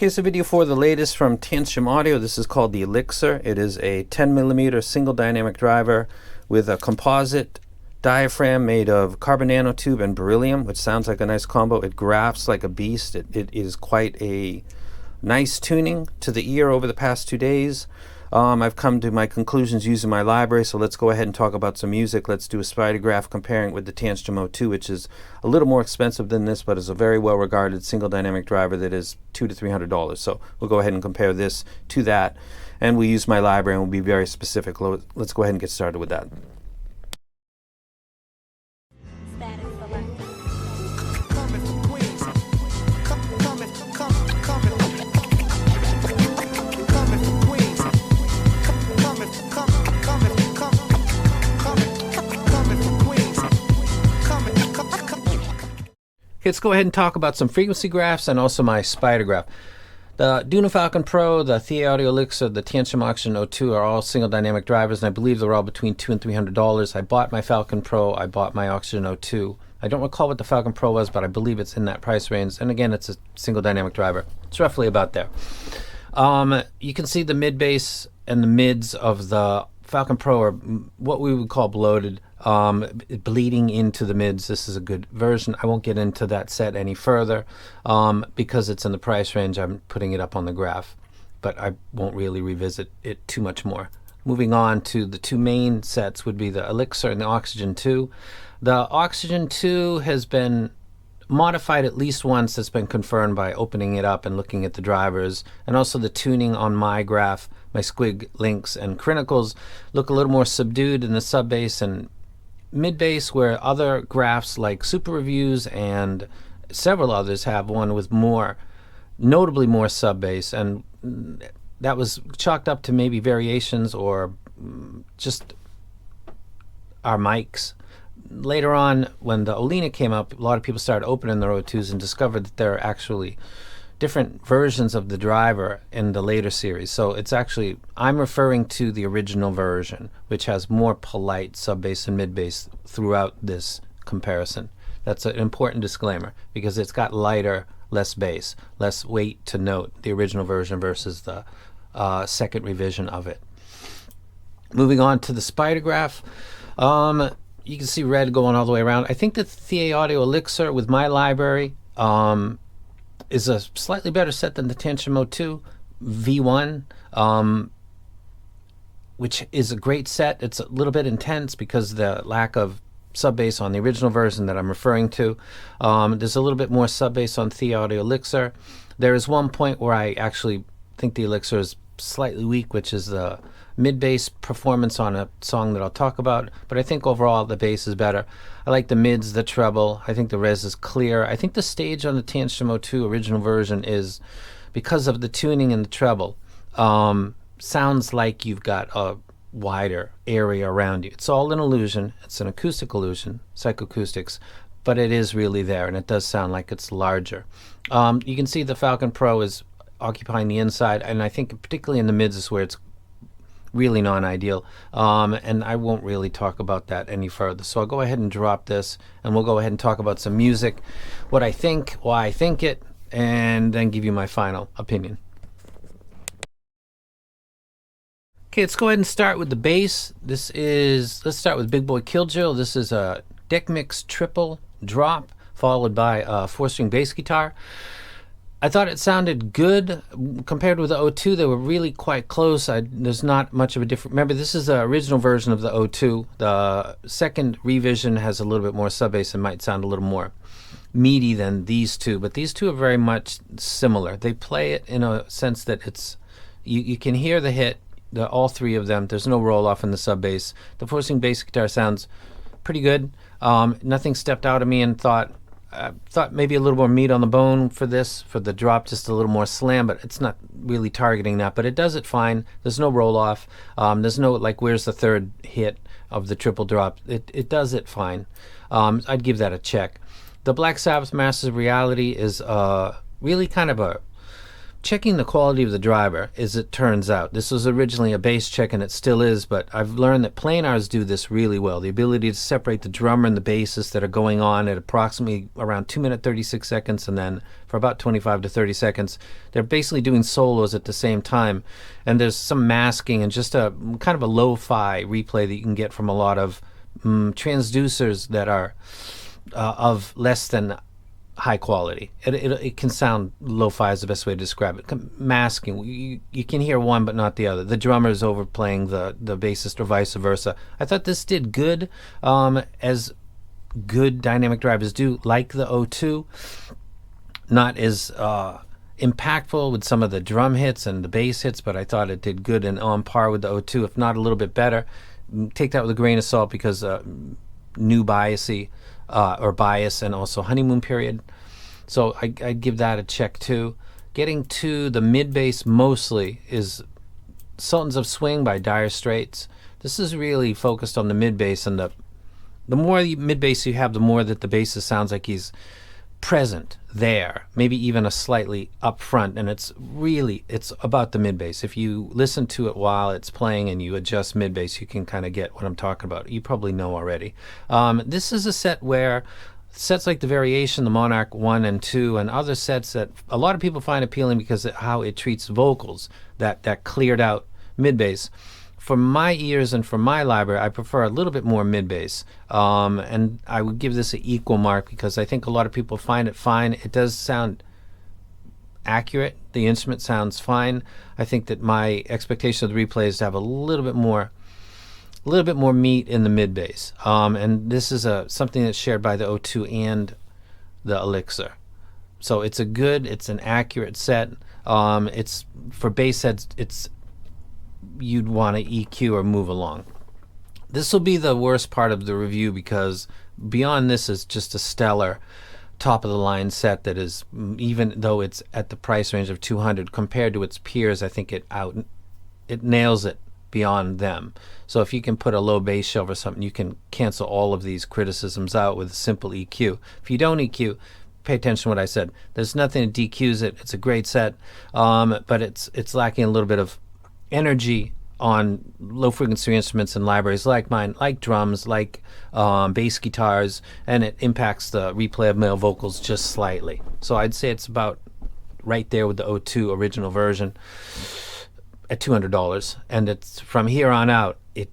Here's a video for the latest from ThieAudio. This is called the ELIXIR. It is a 10mm single dynamic driver with a composite diaphragm made of carbon nanotube and beryllium, which sounds like a nice combo. It graphs like a beast. It is quite a nice tuning to the ear over the past 2 days. I've come to my conclusions using my library, so let's go ahead and talk about some music. Let's do a spidograph comparing it with the ThieAudio 2, which is a little more expensive than this, but is a very well regarded single dynamic driver that is $200 to $300. So we'll go ahead and compare this to that, and we use my library and we'll be very specific. Let's go ahead and get started with that. Let's go ahead and talk about some frequency graphs and also my spidograph. The Duna Falcon Pro, the ThieAudio ELIXIR, the ThieAudio Oxygen 02 are all single dynamic drivers, and I believe they're all between $200 and $300. I bought my Falcon Pro, I bought my Oxygen 02. I don't recall what the Falcon Pro was, but I believe it's in that price range. And again, it's a single dynamic driver. It's roughly about there. You can see the mid bass and the mids of the Falcon Pro are what we would call bloated, bleeding into the mids. This is a good version. I won't get into that set any further because it's in the price range. I'm putting it up on the graph, but I won't really revisit it too much more. Moving on to the two main sets would be the ELIXIR and the Oxygen 2. The Oxygen 2 has been modified at least once. That's been confirmed by opening it up and looking at the drivers, and also the tuning on my graph. My squig links and criticals look a little more subdued in the sub bass and mid bass, where other graphs like Super Reviews and several others have one with more, notably more sub bass, and that was chalked up to maybe variations or just our mics. Later on, when the Olina came up, a lot of people started opening their O2s and discovered that there are actually different versions of the driver in the later series. So it's actually, I'm referring to the original version, which has more polite sub bass and mid bass throughout this comparison. That's an important disclaimer because it's got lighter, less bass, less weight to note, the original version versus the second revision of it. Moving on to the spidograph. You can see red going all the way around. I think the ThieAudio ELIXIR with my library is a slightly better set than the ThieAudio 2 V1, which is a great set. It's a little bit intense because of the lack of sub bass on the original version that I'm referring to. There's a little bit more sub bass on ThieAudio ELIXIR. There is one point where I actually think the ELIXIR is slightly weak, which is the mid bass performance on a song that I'll talk about, but I think overall the bass is better. I like the mids, the treble. I think the res is clear. I think the stage on the ThieAudio 2 original version is, because of the tuning in the treble, sounds like you've got a wider area around you. It's all an illusion. It's an acoustic illusion, psychoacoustics, but it is really there, and it does sound like it's larger. You can see the Falcon Pro is occupying the inside, and I think particularly in the mids is where it's really non-ideal, and I won't really talk about that any further. So I'll go ahead and drop this, and we'll go ahead and talk about some music, what I think, why I think it, and then give you my final opinion. Okay, let's go ahead and start with the bass. Let's start with Big Boy Killjoy. This is a deck mix triple drop followed by a 4-string bass guitar. I thought it sounded good compared with the O2. They were really quite close. There's not much of a difference. Remember, this is the original version of the O2. The second revision has a little bit more sub bass and might sound a little more meaty than these two, but these two are very much similar. They play it in a sense that it's, you can hear the hit, all three of them. There's no roll off in the sub bass. The 4-string bass guitar sounds pretty good. Nothing stepped out of me and thought maybe a little more meat on the bone for this, for the drop, just a little more slam, but it's not really targeting that, but it does it fine. There's no roll off. There's no, like, where's the third hit of the triple drop. It does it fine. I'd give that a check. The Black Sabbath Masters of Reality is really kind of a checking the quality of the driver, as it turns out. This was originally a bass check, and it still is, but I've learned that planars do this really well. The ability to separate the drummer and the bassist that are going on at approximately around 2 minutes 36 seconds, and then for about 25 to 30 seconds, they're basically doing solos at the same time. And there's some masking and just a kind of a lo-fi replay that you can get from a lot of transducers that are of less than high quality. It can sound lo-fi is the best way to describe it. Masking, you can hear one but not the other. The drummer is overplaying the bassist or vice versa. I thought this did good, as good dynamic drivers do, like the O2. Not as impactful with some of the drum hits and the bass hits, but I thought it did good and on par with the O2, if not a little bit better. Take that with a grain of salt, because new biasy or bias, and also honeymoon period. So I'd give that a check too. Getting to the mid bass mostly is Sultans of Swing by Dire Straits. This is really focused on the mid bass, and the more mid bass you have, the more that the bassist sounds like he's present there, maybe even a slightly up front, and it's about the mid bass. If you listen to it while it's playing and you adjust mid bass, you can kind of get what I'm talking about. You probably know already. This is a set where sets like the Variation, the Monarch 1 and 2, and other sets that a lot of people find appealing because of how it treats vocals, that cleared out mid bass. For my ears and for my library, I prefer a little bit more mid-bass, and I would give this an equal mark because I think a lot of people find it fine. It does sound accurate. The instrument sounds fine. I think that my expectation of the replay is to have a little bit more meat in the mid-bass, and this is something that's shared by the O2 and the ELIXIR. So it's an accurate set. It's for bass heads. You'd want to EQ or move along. This will be the worst part of the review, because beyond this is just a stellar top of the line set that is, even though it's at the price range of $200 compared to its peers, I think it nails it beyond them. So if you can put a low bass shelf or something, you can cancel all of these criticisms out with a simple EQ. If you don't EQ, pay attention to what I said. There's nothing that DQs it. It's a great set, but it's lacking a little bit of energy on low frequency instruments and libraries like mine, like drums, like bass guitars, and it impacts the replay of male vocals just slightly. So I'd say it's about right there with the O2 original version at $200, and it's from here on out it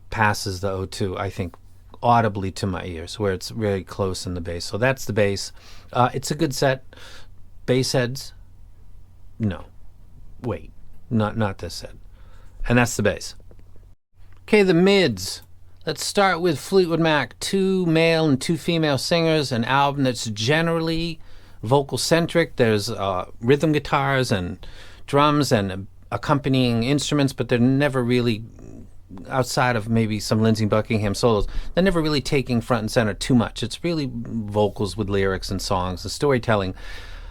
passes the O2, I think, audibly to my ears, where it's really close in the bass. So that's the bass. It's a good set. Bass heads, no, wait. Not this set. And that's the bass. Okay, the mids. Let's start with Fleetwood Mac. 2 male and 2 female singers, an album that's generally vocal-centric. There's rhythm guitars and drums and accompanying instruments, but they're never really, outside of maybe some Lindsey Buckingham solos, they're never really taking front and center too much. It's really vocals with lyrics and songs and storytelling.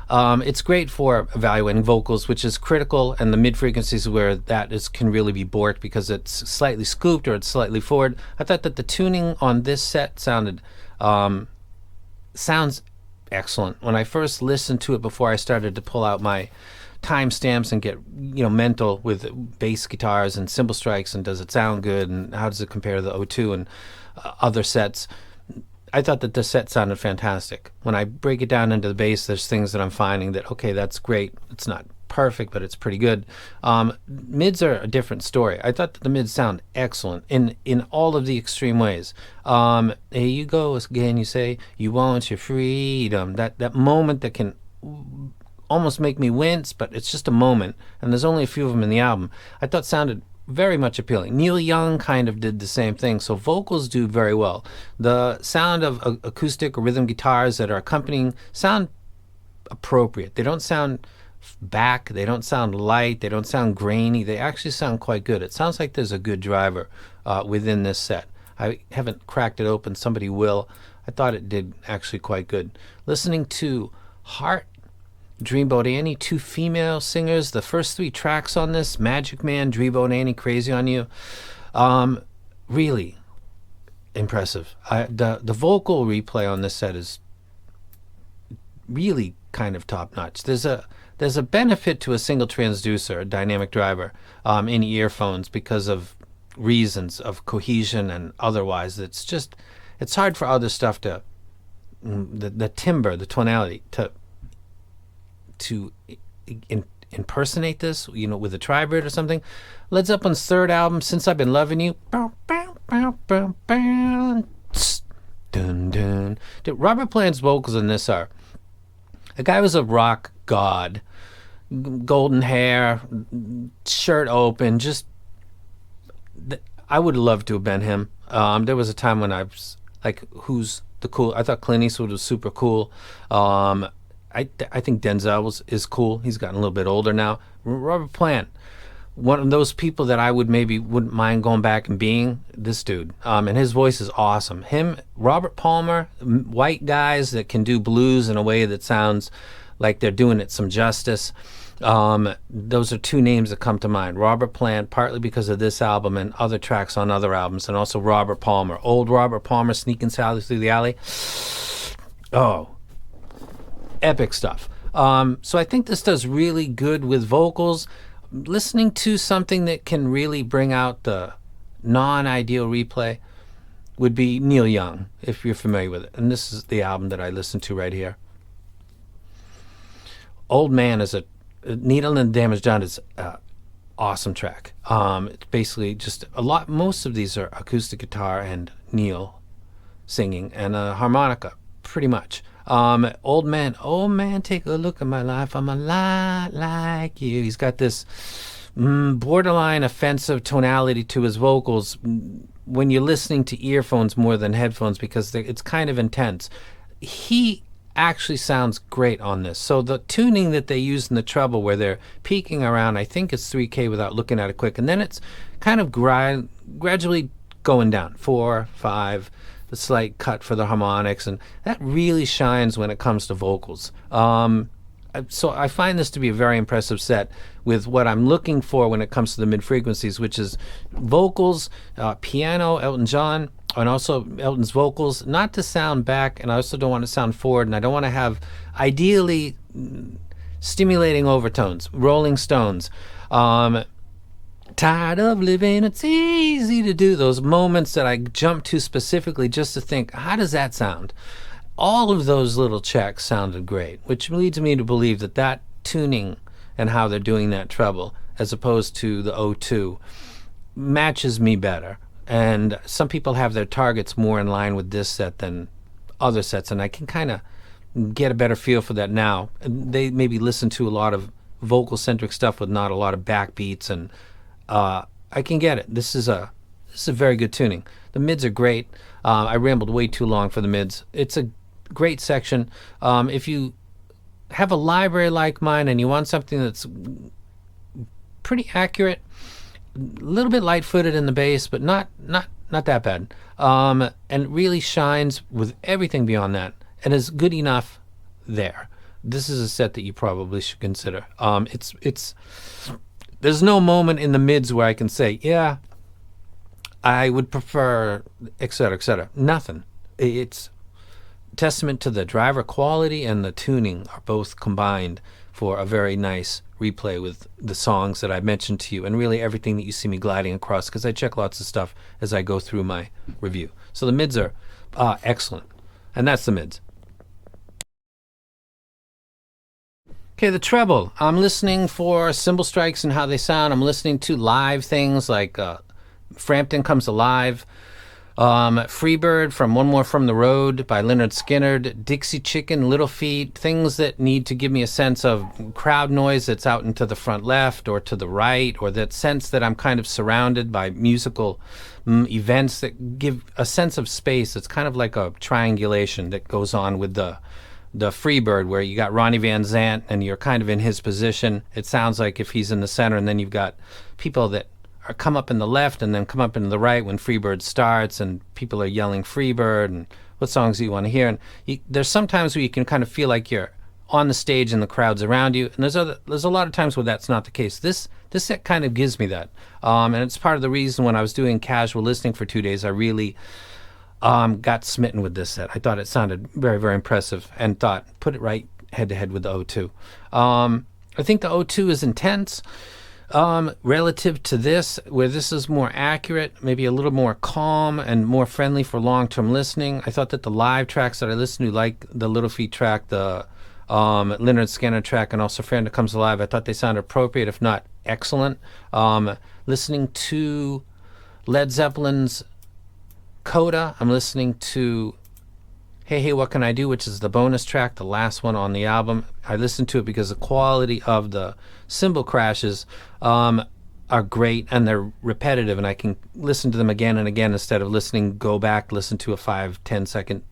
It's great for evaluating vocals, which is critical, and the mid-frequencies where can really be borked because it's slightly scooped or it's slightly forward. I thought that the tuning on this set sounds excellent. When I first listened to it before I started to pull out my timestamps and get mental with bass guitars and cymbal strikes, and does it sound good, and how does it compare to the O2 and other sets, I thought that the set sounded fantastic. When I break it down into the bass, there's things that I'm finding that, okay, that's great. It's not perfect, but it's pretty good. Mids are a different story. I thought that the mids sound excellent in all of the extreme ways. Here you go again, you say, you want your freedom. That moment that can almost make me wince, but it's just a moment, and there's only a few of them in the album, I thought sounded very much appealing. Neil Young kind of did the same thing, so vocals do very well. The sound of acoustic or rhythm guitars that are accompanying sound appropriate. They don't sound back, they don't sound light, they don't sound grainy, they actually sound quite good. It sounds like there's a good driver within this set. I haven't cracked it open, somebody will. I thought it did actually quite good. Listening to Heart, Dreamboat Annie, 2 female singers. The first 3 tracks on this, Magic Man, Dreamboat Annie, Crazy on You, really impressive. The vocal replay on this set is really kind of top notch. There's there's a benefit to a single transducer, a dynamic driver, in earphones because of reasons of cohesion and otherwise. It's hard for other stuff to, the timbre, the tonality, to impersonate this, with a tri-bird or something. Led Zeppelin's third album, Since I've Been Loving You. Dun, dun. Robert Plant's vocals in this are, the guy was a rock god, golden hair, shirt open, just, I would love to have been him. There was a time when I was like, who's the cool? I thought Clint Eastwood was super cool. I think Denzel is cool. He's gotten a little bit older now. Robert Plant, one of those people that I wouldn't mind going back and being this dude. And his voice is awesome. Him, Robert Palmer, white guys that can do blues in a way that sounds like they're doing it some justice. Those are two names that come to mind. Robert Plant, partly because of this album and other tracks on other albums, and also Robert Palmer. Old Robert Palmer, Sneaking Sally Through the Alley. Oh, epic stuff. So I think this does really good with vocals. Listening to something that can really bring out the non-ideal replay would be Neil Young, if you're familiar with it. And this is the album that I listened to right here. Old Man is a Needle and Damage Done is an awesome track. It's basically just most of these are acoustic guitar and Neil singing and a harmonica, pretty much. Old Man, take a look at my life. I'm a lot like you. He's got this borderline offensive tonality to his vocals when you're listening to earphones more than headphones because it's kind of intense. He actually sounds great on this. So the tuning that they use in the treble where they're peaking around, I think it's 3K without looking at it quick, and then it's kind of gradually going down, 4, 5, the slight cut for the harmonics, and that really shines when it comes to vocals. So I find this to be a very impressive set with what I'm looking for when it comes to the mid-frequencies, which is vocals, piano, Elton John, and also Elton's vocals, not to sound back, and I also don't want to sound forward, and I don't want to have, ideally, stimulating overtones. Rolling Stones. Tired of living, it's easy to do. Those moments that I jump to specifically just to think, how does that sound? All of those little checks sounded great, which leads me to believe that tuning and how they're doing that treble, as opposed to the O2, matches me better. And some people have their targets more in line with this set than other sets, and I can kind of get a better feel for that now. They maybe listen to a lot of vocal-centric stuff with not a lot of backbeats, and I can get it. This is a very good tuning. The mids are great. I rambled way too long for the mids. It's a great section. If you have a library like mine and you want something that's pretty accurate, a little bit light-footed in the bass, but not that bad, and it really shines with everything beyond that, and is good enough there. This is a set that you probably should consider. There's no moment in the mids where I can say, yeah, I would prefer, et cetera, nothing. It's testament to the driver quality and the tuning are both combined for a very nice replay with the songs that I mentioned to you and really everything that you see me gliding across, because I check lots of stuff as I go through my review. So the mids are excellent. And that's the mids. Okay, the treble. I'm listening for cymbal strikes and how they sound. I'm listening to live things like Frampton Comes Alive, Freebird from One More From the Road by Lynyrd Skynyrd, Dixie Chicken, Little Feat, things that need to give me a sense of crowd noise that's out into the front left or to the right, or that sense that I'm kind of surrounded by musical events that give a sense of space. It's kind of like a triangulation that goes on with the Freebird, where you got Ronnie Van Zant and you're kind of in his position. It sounds like if he's in the center, and then you've got people that come up in the left and then come up in the right when Freebird starts, and people are yelling Freebird and what songs do you want to hear. And there's some times where you can kind of feel like you're on the stage and the crowd's around you, and there's a lot of times where that's not the case. This set kind of gives me that, and it's part of the reason when I was doing casual listening for 2 days, I really got smitten with this set. I thought it sounded very, very impressive, and thought put it right head to head with the O2. I think the O2 is intense relative to this, where this is more accurate, maybe a little more calm and more friendly for long-term listening. I thought that the live tracks that I listened to, like the Little Feat track, the Leonard Skinner track, and also Friend That Comes Alive, I thought they sounded appropriate, if not excellent. Listening to Led Zeppelin's Coda, I'm listening to Hey Hey What Can I Do, which is the bonus track, the last one on the album. I listened to it because the quality of the cymbal crashes are great, and they're repetitive, and I can listen to them again and again instead of go back, listen to a 5-10 second,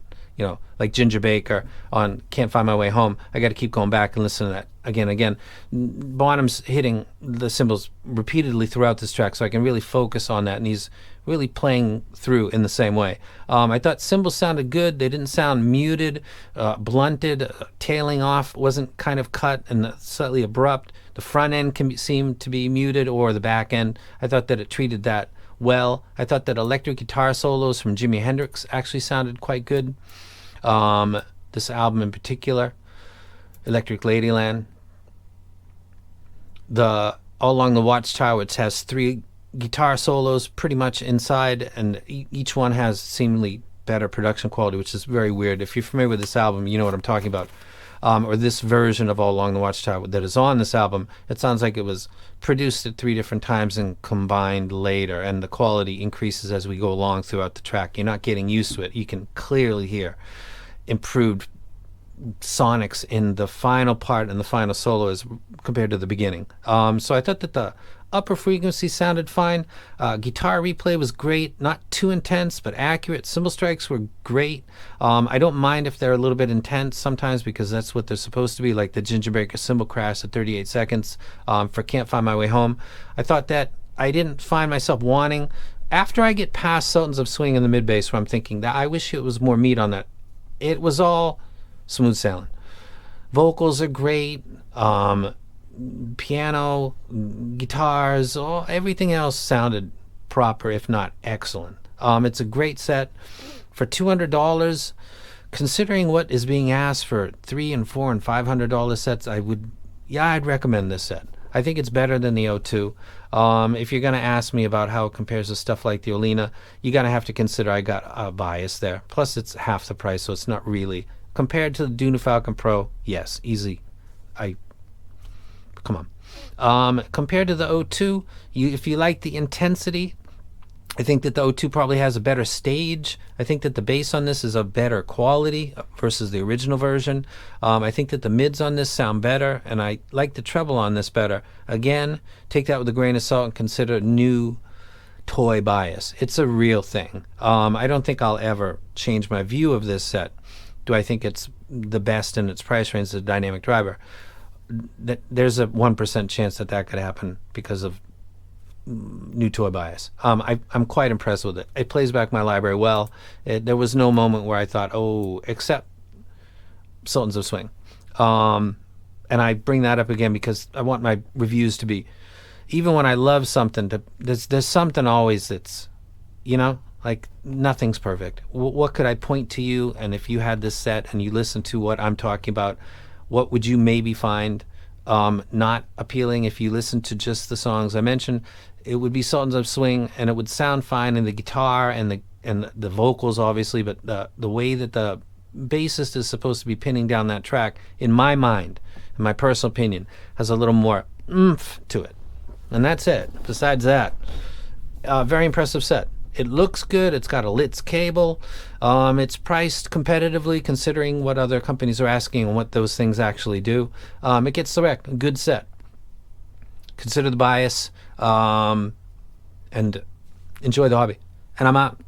like Ginger Baker on Can't Find My Way Home. I got to keep going back and listen to that again and again. Bonham's hitting the cymbals repeatedly throughout this track, so I can really focus on that, and he's really playing through in the same way. I thought cymbals sounded good. They didn't sound muted, blunted, tailing off, wasn't kind of cut and slightly abrupt. The front end seem to be muted, or the back end. I thought that it treated that well. I thought that electric guitar solos from Jimi Hendrix actually sounded quite good. This album in particular, Electric Ladyland. The All Along the Watchtower, which has 3 guitar solos pretty much inside, and each one has seemingly better production quality, which is very weird. If you're familiar with this album, you know what I'm talking about. Or this version of All Along the Watchtower that is on this album, it sounds like it was produced at 3 different times and combined later, and the quality increases as we go along throughout the track. You're not getting used to it. You can clearly hear improved sonics in the final part and the final solo as compared to the beginning. So I thought that the upper frequency sounded fine. Guitar replay was great, not too intense but accurate. Cymbal strikes were great. I don't mind if they're a little bit intense sometimes, because that's what they're supposed to be, like the Ginger Baker cymbal crash at 38 seconds for Can't Find My Way Home. I thought that I didn't find myself wanting, after I get past Sultans of Swing in the mid bass, where I'm thinking that I wish it was more meat on that. It was all smooth sailing. Vocals are great. Piano, guitars, everything else sounded proper, if not excellent. It's a great set for $200. Considering what is being asked for $300 and $400 and $500 sets, I'd recommend this set. I think it's better than the O2. If you're going to ask me about how it compares to stuff like the Olina, you're going to have to consider I got a bias there. Plus, it's half the price, so it's not really. Compared to the Duna Falcon Pro, yes, easy. Come on. Compared to the O2, if you like the intensity, I think that the O2 probably has a better stage. I think that the bass on this is of better quality versus the original version. I think that the mids on this sound better, and I like the treble on this better. Again, take that with a grain of salt and consider new toy bias. It's a real thing. I don't think I'll ever change my view of this set. Do I think it's the best in its price range as a dynamic driver? There's a 1% chance that could happen because of new toy bias. I'm quite impressed with it. It plays back my library well. There was no moment where I thought, except Sultans of Swing. And I bring that up again because I want my reviews to be, even when I love something, there's something always that's, like nothing's perfect. What could I point to you? And if you had this set and you listen to what I'm talking about, what would you maybe find not appealing if you listen to just the songs I mentioned? It would be Sultans of Swing, and it would sound fine in the guitar and the vocals, obviously, but the way that the bassist is supposed to be pinning down that track, in my mind, in my personal opinion, has a little more oomph to it. And that's it. Besides that, very impressive set. It looks good. It's got a Litz cable. It's priced competitively considering what other companies are asking and what those things actually do. It gets the rec. A good set. Consider the bias and enjoy the hobby. And I'm out.